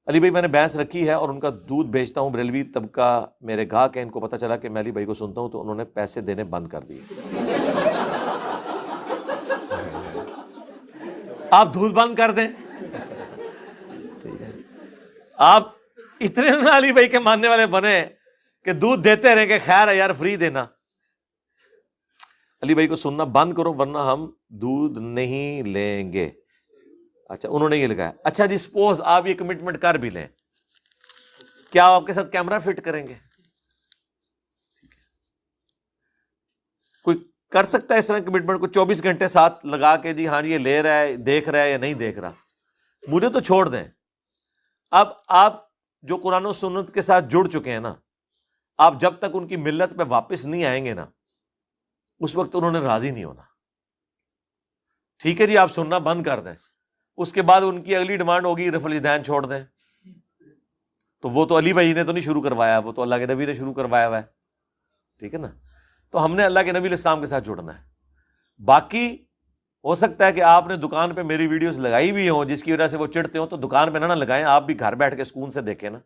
علی بھائی میں نے بھینس رکھی ہے اور ان کا دودھ بیچتا ہوں، بریلوی طبقہ میرے گاہک ہیں، ان کو پتہ چلا کہ میں علی بھائی کو سنتا ہوں تو انہوں نے پیسے دینے بند کر دیے۔ آپ دودھ بند کر دیں، ٹھیک ہے، آپ اتنے نہ علی بھائی کے ماننے والے بنے کہ دودھ دیتے رہیں کہ خیر ہے یار فری دینا۔ علی بھائی کو سننا بند کرو ورنہ ہم دودھ نہیں لیں گے۔ اچھا انہوں نے یہ لکھا ہے، اچھا جی سپوز آپ یہ کمٹمنٹ کر بھی لیں، کیا آپ کے ساتھ کیمرہ فٹ کریں گے؟ کوئی کر سکتا ہے اس طرح کمٹمنٹ کو 24 گھنٹے ساتھ لگا کے جی ہاں یہ لے رہا ہے، دیکھ رہا ہے یا نہیں دیکھ رہا؟ مجھے تو چھوڑ دیں۔ اب آپ جو قرآن و سنت کے ساتھ جڑ چکے ہیں نا، آپ جب تک ان کی ملت پہ واپس نہیں آئیں گے نا، اس وقت انہوں نے راضی نہیں ہونا۔ ٹھیک ہے جی آپ سننا بند کر دیں، اس کے بعد ان کی اگلی ڈیمانڈ ہوگی رفع الیدین چھوڑ دیں، تو وہ تو علی بھائی نے تو نہیں شروع کروایا، وہ تو اللہ کے نبی نے شروع کروایا ہوا ہے، ٹھیک ہے نا؟ تو ہم نے اللہ کے نبی علیہ السلام کے ساتھ جڑنا ہے۔ باقی ہو سکتا ہے کہ آپ نے دکان پہ میری ویڈیوز لگائی بھی ہوں جس کی وجہ سے وہ چڑھتے ہوں، تو دکان پہ نہ لگائیں، آپ بھی گھر بیٹھ کے سکون سے دیکھیں نا۔